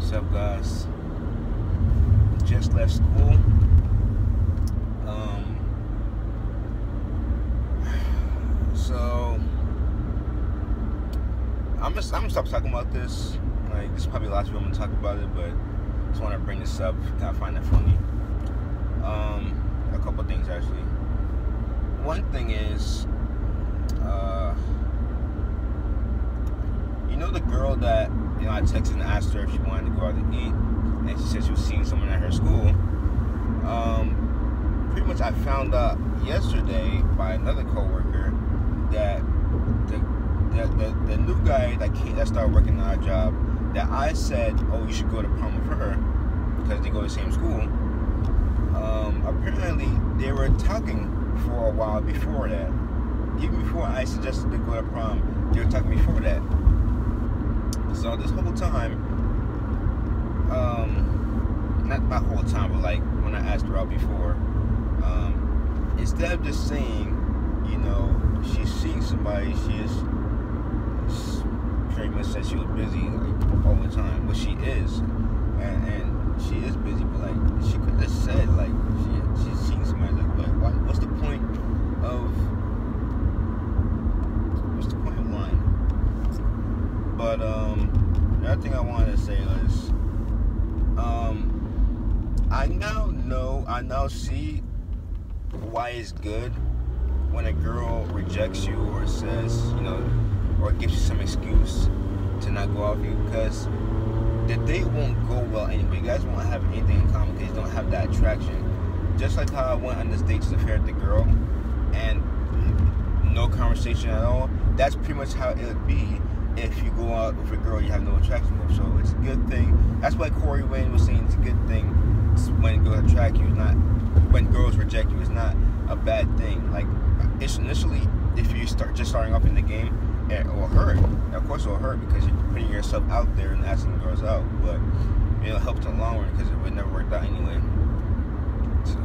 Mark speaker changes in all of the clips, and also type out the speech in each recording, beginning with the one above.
Speaker 1: What's up, guys? Just left school. So I'm gonna stop talking about this. Like, this is probably the last video I'm gonna talk about it, but I just want to bring this up. I find it funny. A couple things actually. One thing is, you know the girl that I texted and asked her if she wanted to go out to eat, and she said she was seeing someone at her school. Pretty much I found out yesterday by another coworker that the new guy that started working on our job, that I said, oh, you should go to prom with her because they go to the same school. Apparently they were talking for a while before that. Even before I suggested to go to prom, they were talking before that. So this whole time, not whole time, but like when I asked her out before, instead of just saying, she's seeing somebody, she pretty much said she was busy like, all the time, but she is, and she is busy. But like, she could have just said like she's seeing somebody. Like, what's the point of lying? But the other thing I wanted to say was, I now see why it's good when a girl rejects you or says, or gives you some excuse to not go out with you, because the date won't go well anyway. You guys won't have anything in common because you don't have that attraction. Just like how I went on this date to the fair with the girl and no conversation at all, that's pretty much how it would be if you go out with a girl you have no attraction with. So it's a good thing. That's why Corey Wayne was saying it's a good thing when girls attract you. It's not when girls reject you. It's not a bad thing. Like, it's initially, if you starting off in the game, it will hurt. Of course, it will hurt because you're putting yourself out there and asking girls out. But it helps in the long run because it would never work out anyway. So,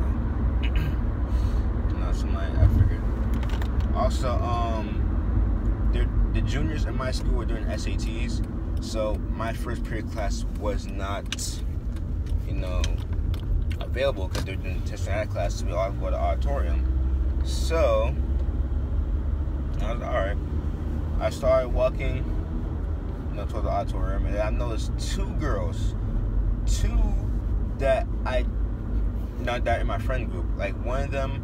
Speaker 1: I figured. Also, the juniors in my school were doing SATs, so my first period class was not, available because they're doing testing that class, so we all go to the auditorium. So I was alright. I started walking, towards the auditorium, and I noticed two girls, that that in my friend group. Like, one of them,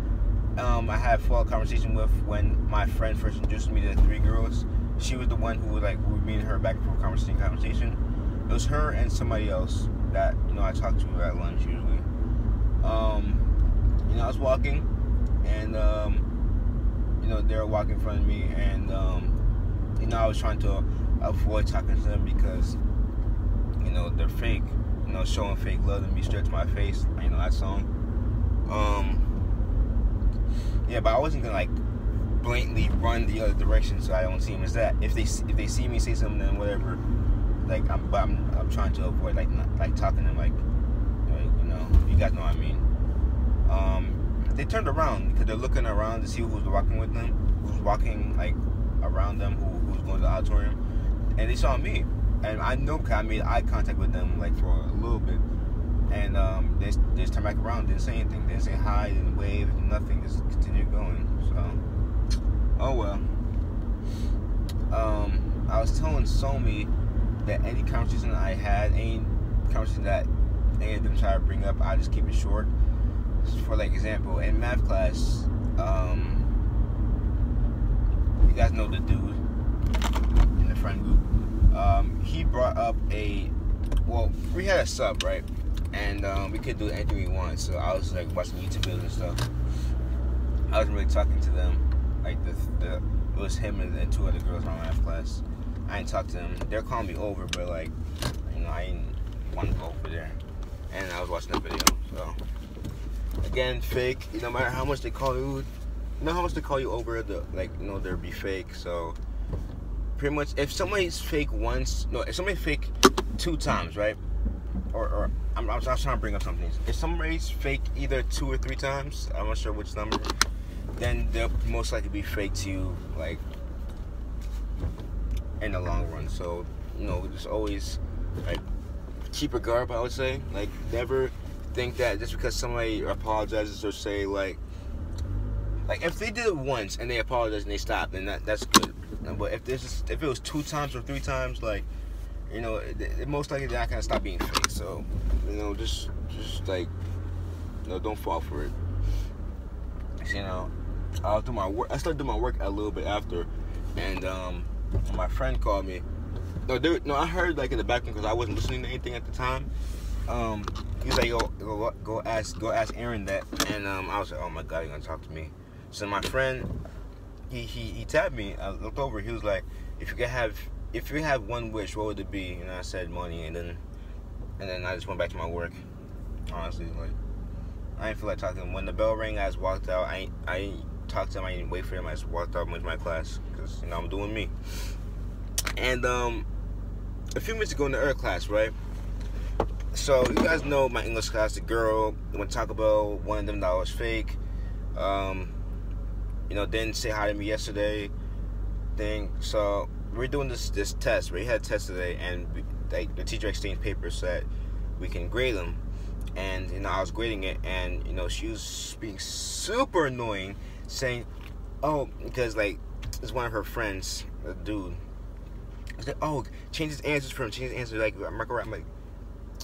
Speaker 1: I had a full conversation with when my friend first introduced me to the three girls. She was the one who would me and her back and forth conversation. It was her and somebody else that I talked to at lunch usually. I was walking, and they were walking in front of me, and I was trying to avoid talking to them because they're fake, showing fake love and be straight to my face, that song. Yeah, but I wasn't gonna blatantly run the other direction so I don't see them. Is that if they see me say something, then whatever. I'm trying to avoid talking to them you guys know what I mean. They turned around because they're looking around to see who's walking with them, who's walking around them, who's going to the auditorium, and they saw me, and I know because I made eye contact with them for a little bit, and they just turned back around, didn't say anything, didn't say hi, didn't wave, nothing, just continued going. So, oh well. I was telling Somi that any conversation I had, any conversation that any of them try to bring up, I just keep it short. For example, in math class, you guys know the dude in the friend group. He brought up we had a sub, right? And we could do anything we want. So I was watching YouTube videos and stuff. I wasn't really talking to them. It was him and two other girls in my math class. I didn't talk to them. They're calling me over, but I didn't want to go over there. And I was watching that video. So again, fake. No matter how much they call you, how much they call you over, they'll be fake. So pretty much, if somebody's fake if somebody's fake 2 times, right? Or I was trying to bring up something. If somebody's fake either 2 or 3 times, I'm not sure which number, then they'll most likely be fake to you, in the long run. So just always keep your guard up, I would say. Like, never think that just because somebody apologizes or say, like if they did it once and they apologize and they stop, then that's good. But if it was 2 times or 3 times, like, you know, it most likely they're not gonna stop being fake. So, you know, just like, you know, don't fall for it. You know, I'll do my work. I started doing my work a little bit after, and my friend called me. No, I heard like in the background because I wasn't listening to anything at the time. He was like, "Yo, go ask Aaron that," and I was like, "Oh my God, you're gonna talk to me?" So my friend, he tapped me. I looked over. He was like, "If you have one wish, what would it be?" And I said money, and then I just went back to my work. Honestly, like, I didn't feel like talking to him. When the bell rang, I just walked out. I ain't talked to him. I didn't wait for him. I just walked out, went to my class because, you know, I'm doing me. And a few minutes ago in the Earth class, right? So you guys know my English class. The girl went to Taco Bell. One of them that was fake. You know, didn't say hi to me yesterday. So we're doing this test. We had a test today, and the teacher exchanged papers so that we can grade them. And, you know, I was grading it, and, you know, she was being super annoying, saying, oh, because, like, it's one of her friends, a dude. He's like, oh, change his answers for him. Change his answers. Like, I'm like,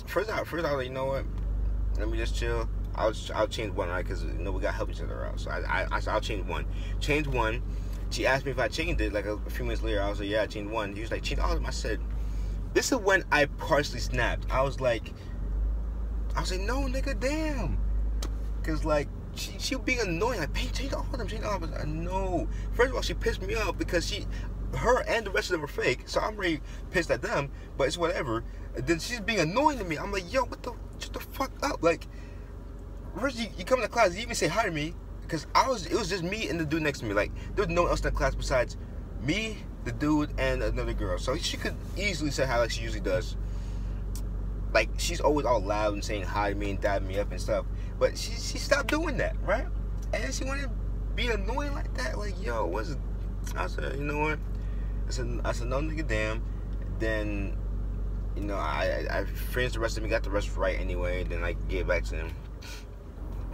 Speaker 1: first I was like, you know what? Let me just chill. I'll change one, right? Because, you know, we got to help each other out. So I said, I'll change one. Change one. She asked me if I changed it. Like, a few minutes later, I was like, yeah, I changed one. He was like, change all of them. I said, this is when I partially snapped. I was like, no, nigga, damn. Because, like, she being annoying. Like, change all of them. Change all of them. I was like, no. First of all, she pissed me off because her and the rest of them are fake. So I'm really pissed at them. But it's whatever. And then she's being annoying to me. I'm like, yo, shut the fuck up. Like, first you come to class, you even say hi to me. Because it was just me and the dude next to me. Like, there was no one else in the class besides me, the dude, and another girl. So she could easily say hi like she usually does. Like, she's always all loud and saying hi to me and dabbing me up and stuff. But she stopped doing that, right? And then she wanted to be annoying like that. Like, yo, I said, you know what? I said, no, nigga, damn. Then, you know, I finished the rest of me, got the rest right anyway. Then I gave back to him.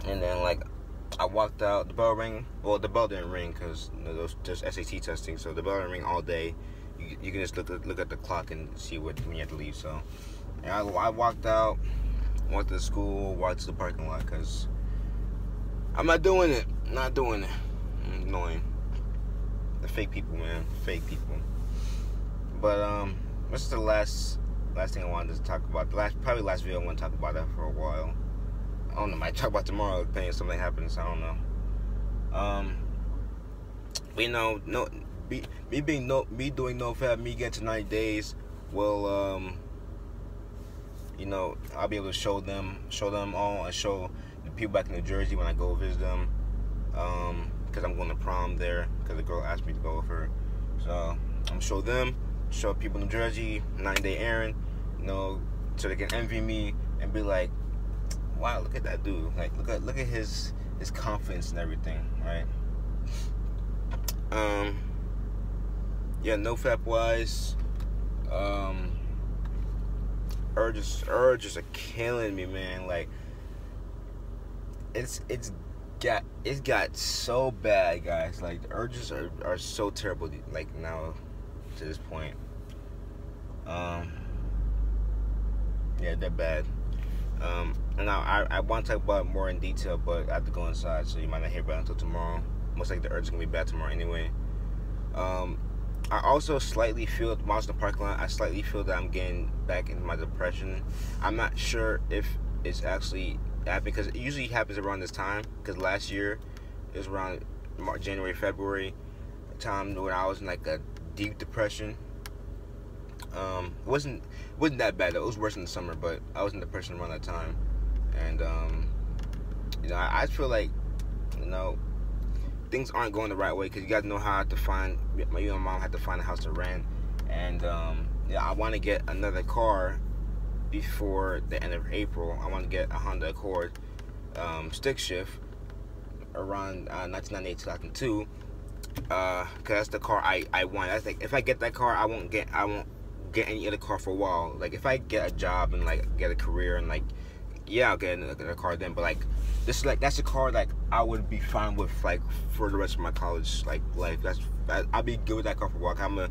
Speaker 1: And then, like, I walked out. The bell rang. Well, the bell didn't ring because, you know, those just SAT testing. So the bell didn't ring all day. You can just look at the clock and see when you have to leave. So, and I walked out, walked to the school, walked to the parking lot because I'm not doing it. Not doing it. I'm annoying. The fake people, man. Fake people. But this is the last thing I wanted to talk about. Probably last video I want to talk about that for a while. I don't know. I might talk about tomorrow, depending if something happens. I don't know. You know, me doing NoFap, me getting to 90 days will, you know, I'll be able to show them all and show the people back in New Jersey when I go visit them. Because I'm going to prom there, because the girl asked me to go with her. So I'm gonna show them, show people in New Jersey, 90-day Aaron, you know, so they can envy me and be like, wow, look at that dude. Like, look at his confidence and everything, right? Yeah, NoFap wise, urges are killing me, man. Like, it's got so bad, guys. Like, the urges are so terrible, like, now to this point. Yeah, they're bad. And I want to talk about it more in detail, but I have to go inside, so you might not hear about it until tomorrow. Most likely the urge is gonna be bad tomorrow anyway. I also slightly feel, while I was in the parking lot, I slightly feel that I'm getting back into my depression. I'm not sure if it's actually happening, because it usually happens around this time, because last year it was around January, February time when I was in like a deep depression. It wasn't that bad though. It was worse in the summer, but I was in depression around that time. And you know, I feel like, you know, things aren't going the right way, because you guys know how I had to find, you and my mom had to find a house to rent. And yeah, I want to get another car before the end of April. I want to get a Honda Accord stick shift around 1998 2002, because that's the car I want. I think if I get that car, I won't get any other car for a while. Like if I get a job and like get a career and like, yeah, I'll get a car then. But like this is like that's a car like I would be fine with like for the rest of my college like life. I'll be good with that car for a while. I'm gonna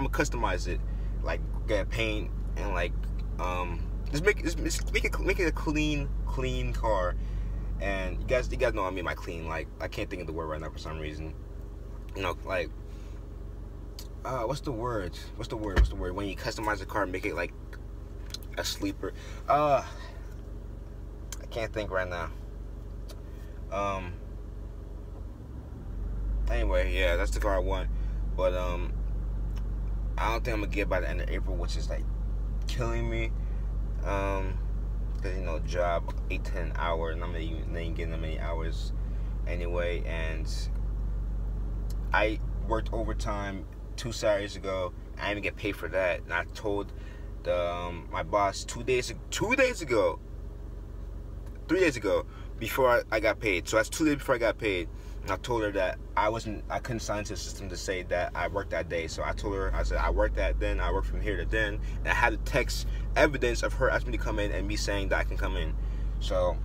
Speaker 1: customize it, like get paint and like just make it a clean car. And you guys know what I mean by clean. Like I can't think of the word right now for some reason. You know, like what's the word when you customize a car and make it like a sleeper? I can't think right now. Anyway, yeah, that's the car I want. But I don't think I'm gonna get it by the end of April, which is like killing me. Because you know, job 8 to 10 hours, and I'm not even getting that many hours anyway. And I worked overtime 2 Saturdays ago. I didn't even get paid for that, and I told my boss 3 days ago before I got paid. So that's 2 days before I got paid. And I told her that I couldn't sign into the system to say that I worked that day. So I told her, I said, I worked that then, I worked from here to then. And I had the text evidence of her asking me to come in and me saying that I can come in. So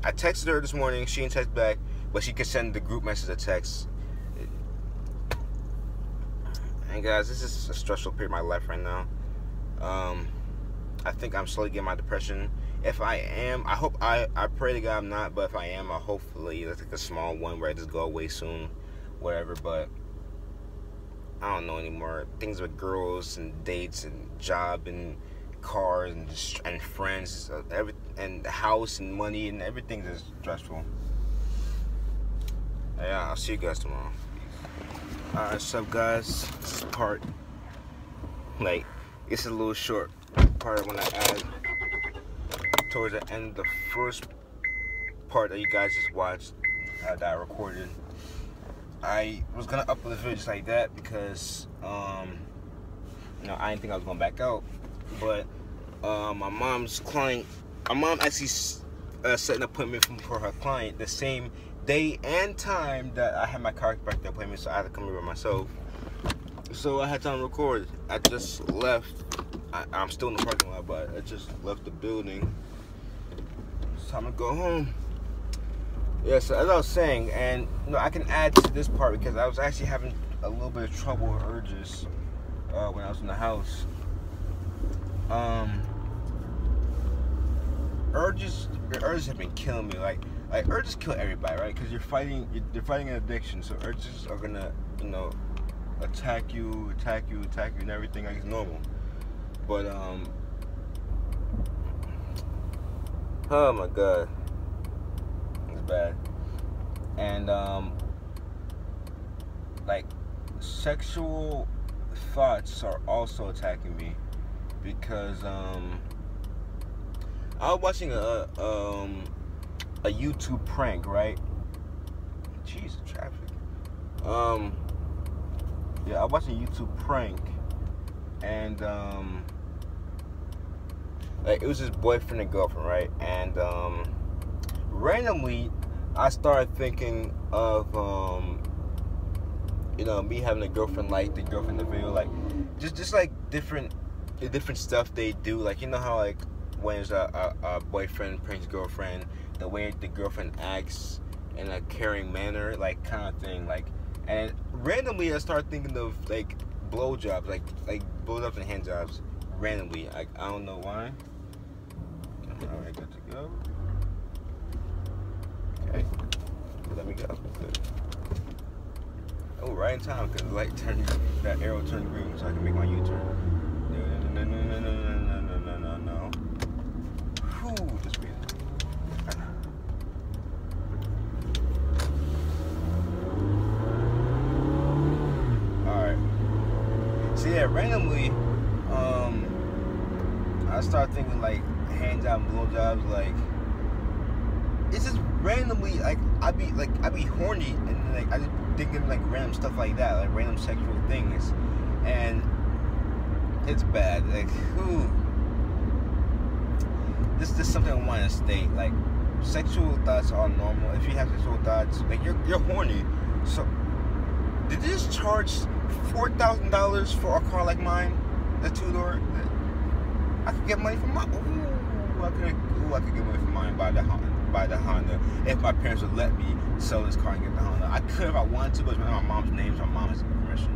Speaker 1: I texted her this morning. She didn't text back, but she could send the group message a text. And guys, this is a stressful period of my life right now. I think I'm slowly getting my depression. If I am, I pray to God I'm not, but if I am, hopefully that's like a small one where I just go away soon, whatever. But I don't know anymore. Things with girls and dates and job and cars and friends, and the house and money and everything is stressful. Yeah, I'll see you guys tomorrow. Alright, what's up, guys? This is part, like, it's a little short part when I add towards the end of the first part that you guys just watched that I recorded. I was gonna upload this video just like that because I didn't think I was going back out, but my mom actually set an appointment for her client the same day and time that I had my chiropractor appointment, so I had to come here by myself. So I had time to record. I just left. I'm still in the parking lot, but I just left the building. It's time to go home. Yeah, so as I was saying, and I can add to this part because I was actually having a little bit of trouble with urges when I was in the house. Urges have been killing me. Like urges kill everybody, right? Because you're fighting an addiction, so urges are gonna, attack you, and everything like it's normal. But oh my God, it's bad. And like sexual thoughts are also attacking me because I was watching a YouTube prank, right? Jeez, traffic. Yeah, I was watching a YouTube prank, and like it was his boyfriend and girlfriend, right? And randomly, I started thinking of me having a girlfriend like the girlfriend in the video, like just like different stuff they do, like how like when there's a boyfriend pranks girlfriend, the way the girlfriend acts in a caring manner, like kind of thing, like. And randomly, I started thinking of like blowjobs, like blowjobs and hand jobs. Randomly, I don't know why. All right, good to go. Okay, let me go. Good. Oh, right in time because the light turned, that arrow turned green, so I can make my U-turn. No. Whew, just breathe. So yeah, randomly, I started thinking like hand job, blowjobs, like it's just randomly like I be horny and like I just thinking like random stuff like that, like random sexual things, and it's bad. Like this is something I want to state. Like sexual thoughts are normal. If you have sexual thoughts, like you're horny. So did they just charge $4,000 for a car like mine, a 2-door. I could get money from mine. I could get money from mine by the Honda if my parents would let me sell this car and get the Honda. I could if I wanted to, but it's my mom's name, so my mom has permission.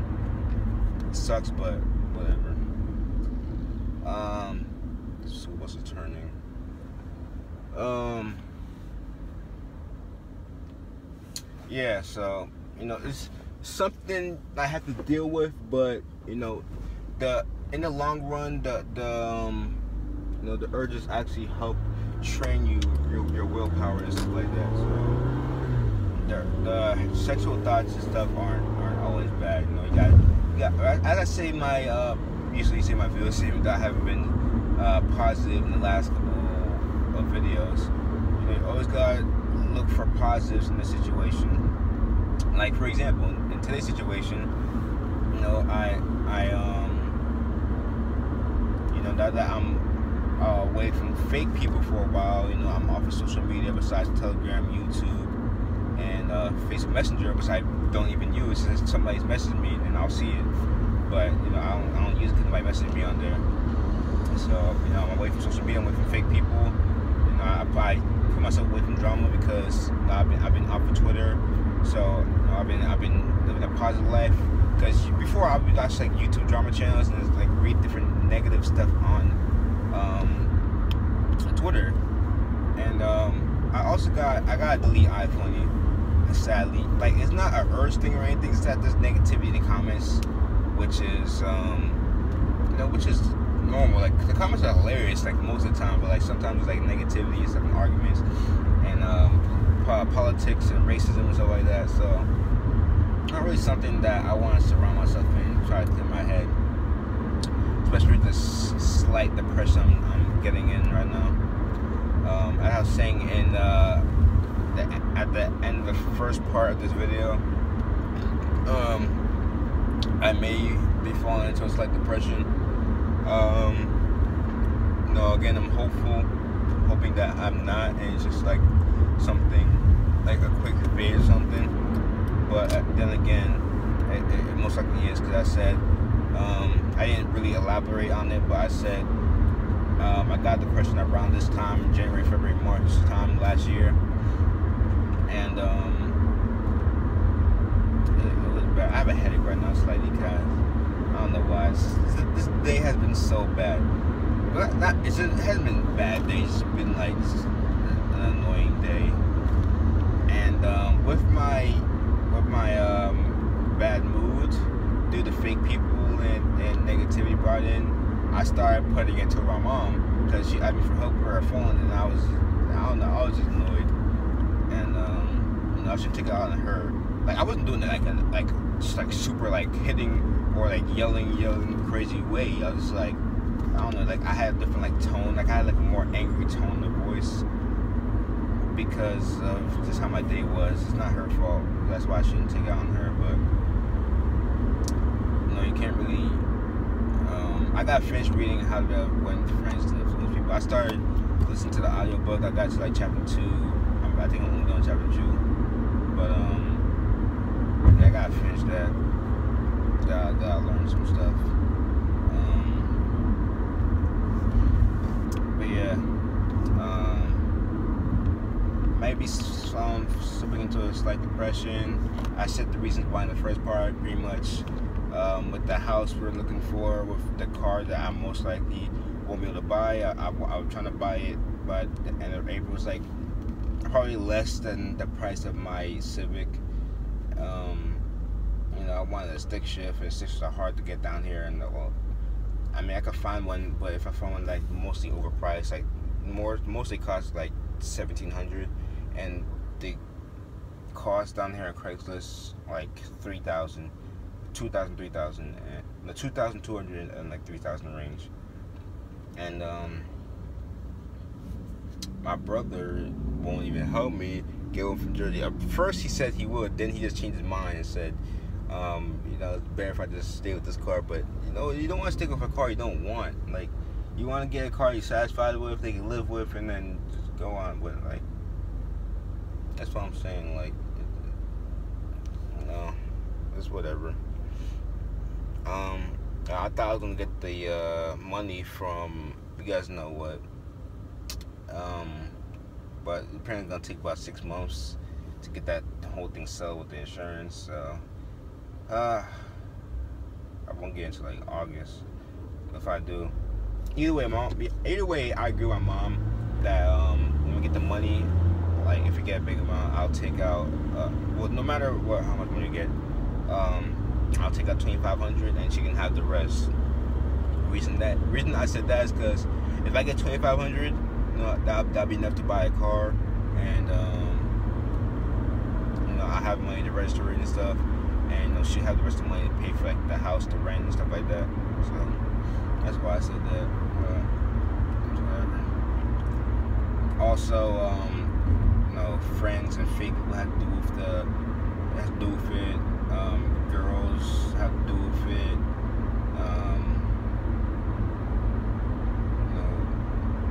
Speaker 1: It sucks, but whatever. So what's it turning? Yeah, so it's something I have to deal with, but in the long run, the urges actually help train your willpower and stuff like that. So the sexual thoughts and stuff aren't always bad. You got as I say usually say my videos, even though I haven't been positive in the last couple of videos. You always gotta look for positives in the situation. Like, for example, in today's situation, now that I'm away from fake people for a while, I'm off of social media besides Telegram, YouTube, and Facebook Messenger, which I don't even use. Since somebody's messaged me, and I'll see it, but I don't use it because nobody messaged me on there. So I'm away from social media, I'm away from fake people. I probably put myself away from drama because I've been off of Twitter. So I've been living a positive life. Because before I would watch like YouTube drama channels and like read different negative stuff on Twitter. And I gotta delete iFunny. Sadly, like, it's not an urge thing or anything. It's that there's negativity in the comments, which is normal. Like, the comments are hilarious like most of the time, but like sometimes it's like negativity and stuff and arguments and politics and racism and stuff like that. So not really something that I want to surround myself in, try to clear my head, especially with this slight depression I'm getting in right now. As I was saying at the end of the first part of this video, I may be falling into a slight depression. Again, I'm hoping that I'm not, and it's just like something, like a quick phase or something. But then again, it most likely is, because I said, I didn't really elaborate on it, but I said, I got depression around this time, January, February, March time last year, and it was bad. I have a headache right now slightly, guys. I don't know why. This day has been so bad. It hasn't been a bad day. It's been like an annoying day. And with my bad mood due to fake people and negativity brought in, I started putting it to my mom because she asked me for help with her phone, and I was just annoyed, and I should take it out on her. Like, I wasn't doing it like super like hitting or like yelling crazy way. I was just like, I don't know, like I had a different like tone, like I had like a more angry tone of voice because of just how my day was. It's not her fault. That's why I shouldn't take it out on her. But you can't really. I got finished reading How to Win Friends and Influence People. I started listening to the audiobook. I got to like chapter 2. I think I'm only on chapter 2. But yeah, I gotta finish that. Gotta learn some stuff. But yeah, maybe slipping into a slight depression. I said the reasons why in the first part, pretty much. With the house we're looking for, with the car that I most likely won't be able to buy. I was trying to buy it, but the end of April was like probably less than the price of my Civic. I wanted a stick shift, and sticks are hard to get down here. And I mean, I could find one, but if I find one like mostly overpriced, like mostly costs like $1,700, and the cost down here on Craigslist like $3,000, $2,000, $3,000, and the $2,200 and like $3,000 range. And my brother won't even help me get one from Jersey. First he said he would, then he just changed his mind and said, it's better if I just stay with this car. But you don't want to stick with a car you don't want. Like, you want to get a car you're satisfied with, they can live with, and then just go on with it. Like, that's what I'm saying. Like, it's whatever. I thought I was gonna get the money from, you guys know what, but apparently it's gonna take about 6 months to get that whole thing settled with the insurance. So I won't get into like August if I do. Either way, I agree with my mom that when we get the money, like if we get a big amount, I'll take out. Well, no matter what, how much money you get, I'll take out $2,500 and she can have the rest. Reason I said that is because if I get $2,500, you know, that'll be enough to buy a car, and you know, I have money to register it and stuff, and you know, she have the rest of the money to pay for like the house, the rent, and stuff like that. So that's why I said that. Also, you know, friends and fake people have to do with it. Girls have to do with it. You know,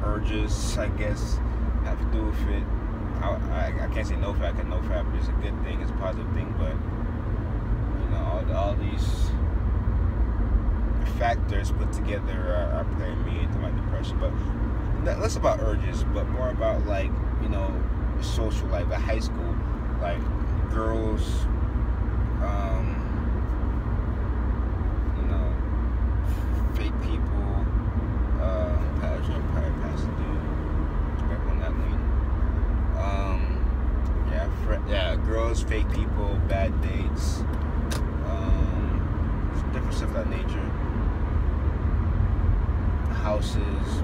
Speaker 1: urges, I guess, have to do with it. I can't say NoFap, because NoFap is a good thing, it's a positive thing, but you know, all these factors put together are playing me into my depression. But less about urges, but more about, like, you know, social life at high school, like girls, you know, fake people, past dude, back on that lane. Girls, fake people, bad dates, different stuff of that nature. Houses,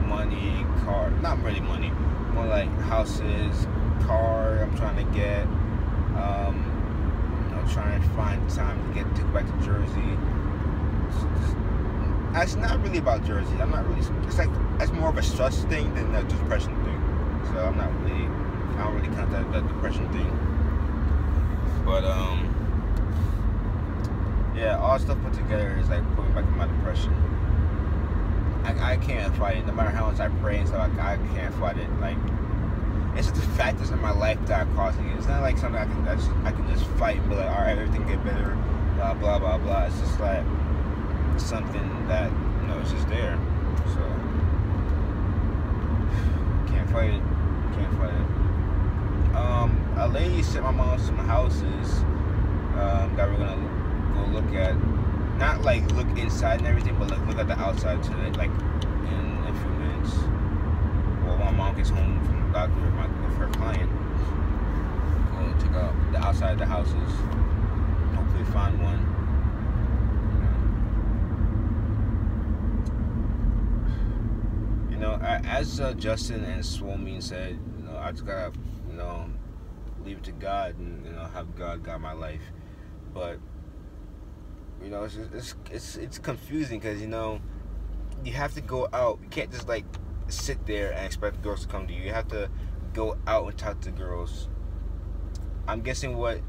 Speaker 1: money, car, not really money, more like houses, car I'm trying to get, you know, trying to find time to go back to Jersey. It's not really about Jersey. I'm not really, it's more of a stress thing than a depression thing. So I don't really count that depression thing. But yeah, all stuff put together is like putting back in my depression. I can't fight it. No matter how much I pray and stuff, I can't fight it. Like, it's just the factors in my life that are causing it. It's not like something I can just fight and be like, all right, everything get better, blah blah blah blah. It's just like something that, you know, it's just there. So can't fight it. A lady sent my mom some houses that we're gonna go look at. Not like look inside and everything, but like look at the outside today, like in a few minutes. Well, my mom gets home from the doctor with her client. We'll check out the outside of the houses. Hopefully find one. You know, as Justin and Swolmean said, you know, I just gotta, you know, leave it to God and, you know, have God guide my life. But you know, it's confusing because, you know, you have to go out. You can't just like sit there and expect girls to come to you. You have to go out and talk to girls. I'm guessing what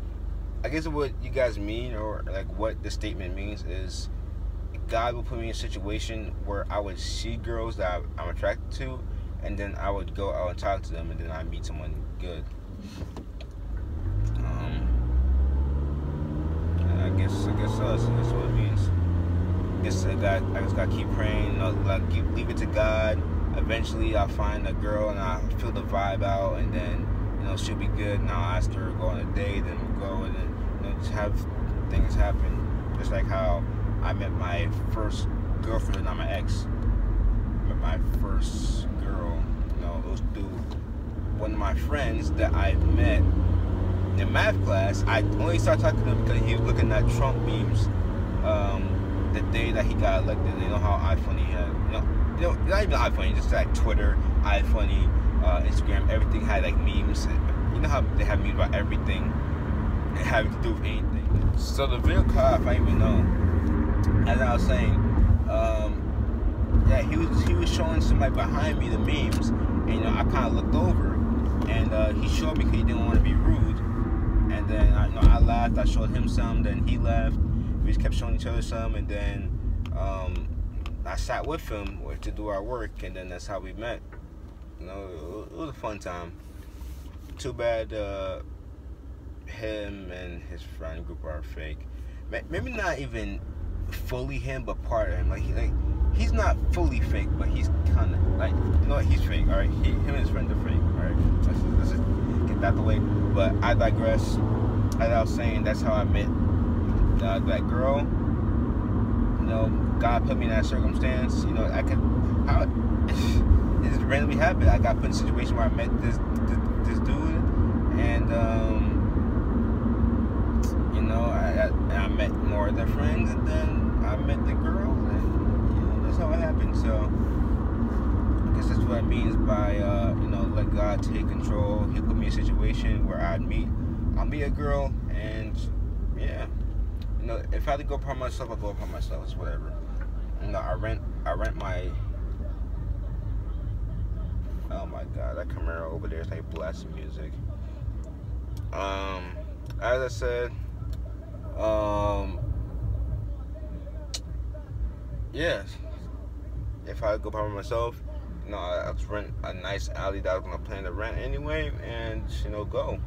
Speaker 1: you guys mean, or like what the statement means, is God will put me in a situation where I would see girls that I'm attracted to, and then I would go out and talk to them, and then I meet someone good. I guess so. That's what it means. I just gotta keep praying. You know, like, leave it to God. Eventually, I'll find a girl and I'll feel the vibe out, and then, you know, she'll be good. And I'll ask her to go on a date, then we'll go, and then, you know, just have things happen. Just like how I met my first girlfriend, not my ex. I met my first girl. You know, it was through one of my friends that I met in math class. I only started talking to him because he was looking at Trump memes the day that he got elected. You know how iFunny had, you know, not even iFunny, just like Twitter, iFunny, Instagram, everything had like memes. You know how they have memes about everything and having to do with anything. So the video call, if I even know, as I was saying, yeah, he was showing somebody behind me the memes, and, you know, I kind of looked over, and he showed me because he didn't want to be rude. And then I laughed. I showed him some. Then he laughed. We just kept showing each other some. And then I sat with him to do our work. And then that's how we met. You know, it was a fun time. Too bad him and his friend group are fake. Maybe not even fully him, but part of him. Like he's not fully fake, but he's kind of like, you know what, he's fake. All right, him and his friends are fake. All right, let's just get that the way. But I digress. As I was saying, that's how I met that girl. You know, God put me in that circumstance. You know, it just randomly happened. I got put in a situation where I met this dude, and you know, I met more of their friends, and then I met the girl, and you know, that's how it happened. So I guess that's what it means by you know, let God take control. He'll put me in a situation where I'll meet a girl, and yeah, you know, if I had to go upon myself, I'll go upon myself. It's whatever. You know, I rent my. Oh my God, that Camaro over there is like blasting music. As I said, yeah, if I go by myself, you know, I'll just rent a nice alley that I was gonna plan to rent anyway, and you know, go.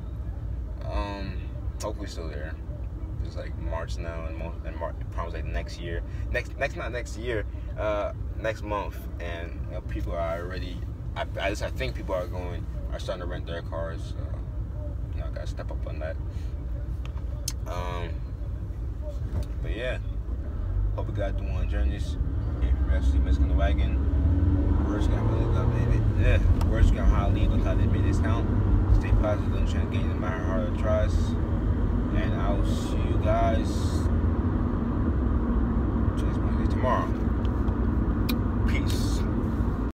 Speaker 1: Hopefully still there. It's like March now, and probably like next year. Next month, and you know, people are already. I think people are starting to rent their cars. So, you know, I gotta step up on that. But yeah, hope you guys doing journeys. If you're actually missing the wagon, words got really good, baby. Yeah, words got how lead on how they made this count. Stay positive, don't try to gain the matter harder tries. And I will see you guys tomorrow.